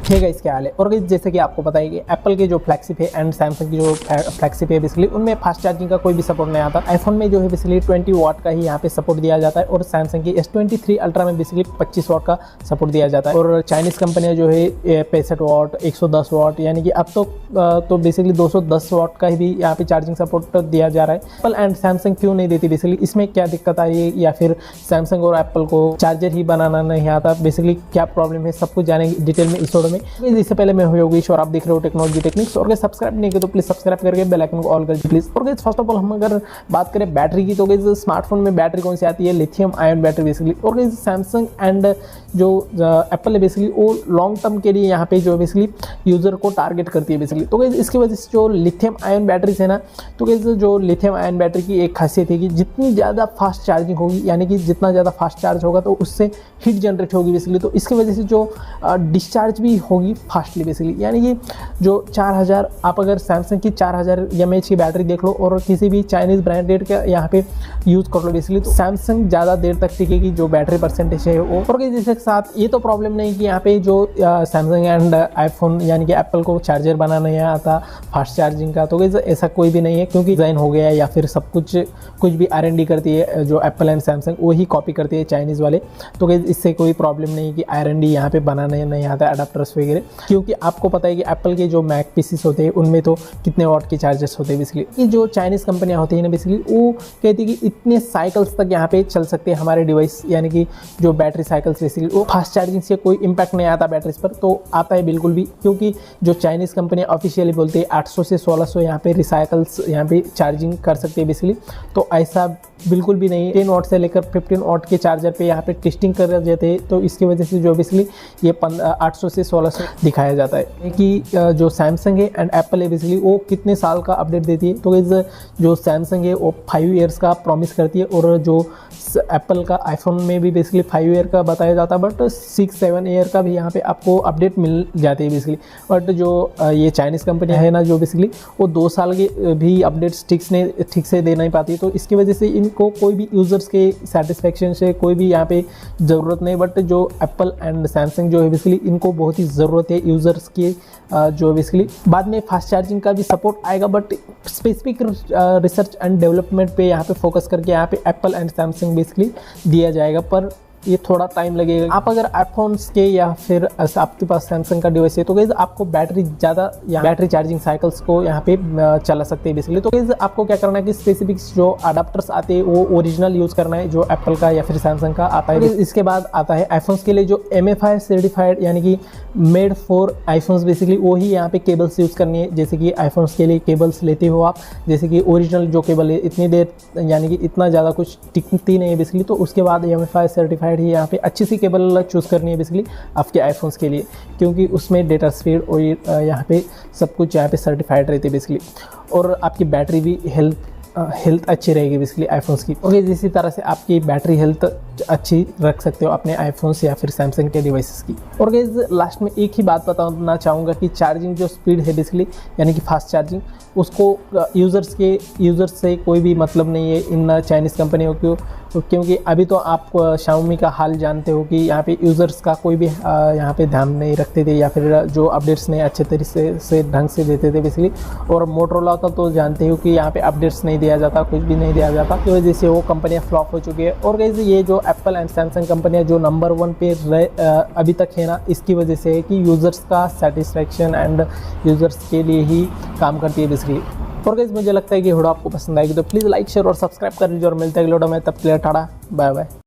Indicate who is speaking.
Speaker 1: है गाइस, क्या हाल है। और गाइस जैसे कि आपको पता है कि एप्पल के जो फ्लैगशिप है एंड सैमसंग की जो फ्लैगशिप है बेसिकली उनमें फास्ट चार्जिंग का कोई भी सपोर्ट नहीं आता। आईफोन में जो है बेसिकली 20 वाट का ही यहाँ पे सपोर्ट दिया जाता है और सैमसंग की S23 अल्ट्रा में बेसिकली 25 वाट का सपोर्ट दिया जाता है। और चाइनीज़ कंपनियाँ जो है 65 वाट 110 वाट यानी कि अब तो बेसिकली 210 वाट का ही भी यहाँ पे चार्जिंग सपोर्ट दिया जा रहा है। एप्पल एंड सैमसंग क्यों नहीं देती, बेसिकली इसमें क्या दिक्कत आई है या फिर सैमसंग और एप्पल को चार्जर ही बनाना नहीं आता, बेसिकली क्या प्रॉब्लम है, सब कुछ जानेंगे डिटेल में इस वीडियो में। इससे पहले मैं योगेश और आप देख रहे हो टेक्नोलॉजी टेक्निक्स। और सब्सक्राइब नहीं किया तो प्लीज सब्सक्राइब करके बेल आइकन को ऑल कर दीजिए प्लीज। और फर्स्ट ऑफ ऑल हम अगर बात करें बैटरी की तो स्मार्टफोन में बैटरी कौन सी आती है, लिथियम आयन बैटरी बेसिकली। और सैमसंग एंड जो एप्पल है बेसिकली वो लॉन्ग टर्म के लिए यहाँ पे जो बेसिकली यूजर को टारगेट करती है बेसिकली। तो इसकी वजह से जो लिथियम आयन बैटरीज है ना, तो जो लिथियम आयन बैटरी की एक खासियत है कि जितनी ज़्यादा फास्ट चार्जिंग होगी यानी कि जितना ज़्यादा फास्ट चार्ज होगा तो उससे हीट जनरेट होगी बेसिकली। तो इसकी वजह से जो डिस्चार्ज भी होगी फास्टली बेसिकली, यानी कि जो 4000 आप अगर सैमसंग की 4000 mAh की बैटरी देख लो और किसी भी चाइनीज़ ब्रांडेड का यहाँ पे यूज़ कर लो बेसिकली, तो सैमसंग ज़्यादा देर तक टिकेगी जो बैटरी परसेंटेज है वो। और इसके साथ ये तो प्रॉब्लम नहीं कि यहाँ पे जो सैमसंग एंड आईफोन यानी कि एप्पल को चार्जर बनाना नहीं आता फास्ट चार्जिंग का, तो ऐसा कोई भी नहीं है क्योंकि डिज़ाइन हो गया है या फिर सब कुछ भी R&D करती है जो एप्पल एंड सैमसंग वही कॉपी करती है चाइनीज़ वाले। तो इससे कोई प्रॉब्लम नहीं कि R&D यहाँ पे बनाना नहीं आता अडाप्टर्स वगैरह, क्योंकि आपको पता है कि एप्पल के जो मैक पीसीस होते हैं उनमें तो कितने वाट के चार्जर्स होते हैं बेसिकली। ये जो चाइनीज़ कंपनियाँ होती हैं ना बेसिकली वो कहती है कि इतने साइकिल्स तक यहाँ पे चल सकते हैं हमारे डिवाइस, यानी कि जो बैटरी साइकिल्स बेसिकली वो फास्ट चार्जिंग से कोई इंपैक्ट नहीं आता बैटरीज पर। तो आता है बिल्कुल भी, क्योंकि जो चाइनीज़ कंपनियाँ ऑफिशियली बोलती है 800 से 1600 यहाँ पे रिसाइकल्स यहाँ पे चार्जिंग कर सकते हैं बेसिकली। तो ऐसा बिल्कुल भी नहीं, 10 वाट से लेकर 15 वाट के चार्जर पे यहाँ पे टेस्टिंग कर जाते हैं। तो इसकी वजह से जो बेसिकली ये 800 से 1600 दिखाया जाता है कि जो सैमसंग है एंड एप्पल है बेसिकली वो कितने साल का अपडेट देती है। तो जो सैमसंग है वो 5 ईयर्स का प्रॉमिस करती है और जो एप्पल का आईफोन में भी बेसिकली 5 ईयर का बताया जाता है, बट 6-7 ईयर का भी यहाँ पे आपको अपडेट मिल जाती है बेसिकली। बट जो ये चाइनीज़ कंपनी है ना जो बेसिकली वो 2 साल के भी अपडेट्स ठीक से दे नहीं पाती। तो इसकी वजह से इनको कोई भी यूज़र्स के सेटिस्फेक्शन से कोई भी यहाँ पे ज़रूरत नहीं। बट जो एप्पल एंड सैमसंग जो है बेसिकली इनको बहुत ही ज़रूरत है यूज़र्स की जो बेसिकली। बाद में फास्ट चार्जिंग का भी सपोर्ट आएगा but specific research and development पे यहाँ पे फोकस करके यहाँ पे एप्पल एंड सैमसंग बेसिकली दिया जाएगा, पर ये थोड़ा टाइम लगेगा। आप अगर आईफोन्स के या फिर आपके पास सैमसंग का डिवाइस है तो गाइस आपको बैटरी चार्जिंग साइकिल्स को यहाँ पे चला सकते हैं बेसिकली। तो गाइस आपको क्या करना है कि स्पेसिफिक जो अडाप्टर्स आते हैं वो ओरिजिनल यूज़ करना है जो एप्पल का या फिर सैमसंग का आता है। इसके बाद आता है आईफोन्स के लिए जो MFI सर्टिफाइड यानी कि मेड फॉर आईफोन्स बेसिकली वही यहाँ पे केबल्स यूज़ करनी है। जैसे कि आईफोन्स के लिए केबल्स लेते हो आप, जैसे कि ओरिजिनल जो केबल है इतनी देर यानी कि इतना ज़्यादा कुछ टिकती नहीं है बेसिकली। तो उसके बाद MFI सर्टिफाइड ही यहाँ पे अच्छी सी केबल चूज़ करनी है बेसिकली आपके आईफोन्स के लिए, क्योंकि उसमें डेटा स्पीड और यहाँ पे सब कुछ यहाँ पे सर्टिफाइड रहती है बेसिकली। और आपकी बैटरी भी हेल्थ अच्छी रहेगी बेसिकली आईफोन्स की। ओके, इसी तरह से आपकी बैटरी हेल्थ अच्छी रख सकते हो अपने आईफोन्स या फिर सैमसंग के डिवाइसेस की। और गाइस लास्ट में एक ही बात बताना चाहूँगा कि चार्जिंग जो स्पीड है बेसिकली यानी कि फास्ट चार्जिंग उसको यूज़र्स से कोई भी मतलब नहीं है इन चाइनीज़ कंपनियों को, क्योंकि अभी तो आप Xiaomi का हाल जानते हो कि यहाँ पे यूज़र्स का कोई भी यहाँ पे ध्यान नहीं रखते थे या फिर जो अपडेट्स नहीं अच्छे तरीके से ढंग से देते थे बेसिकली। और मोटरोला का तो जानते हो कि यहाँ पे अपडेट्स नहीं दिया जाता, कुछ भी नहीं दिया जाता, की वजह से वो कंपनियाँ फ्लॉप हो चुकी है। और गाइस ये जो एप्पल एंड सैमसंग कंपनियाँ जो नंबर 1 पे अभी तक है ना, इसकी वजह से है कि यूज़र्स का सेटिस्फेक्शन एंड यूज़र्स के लिए ही काम करती है बेसिकली। और गाइस मुझे लगता है कि वीडियो आपको पसंद आएगी तो प्लीज़ लाइक शेयर और सब्सक्राइब कर लीजिए और मिलते हैं अगले वीडियो में। तब के लिए टाटा बाय बाय।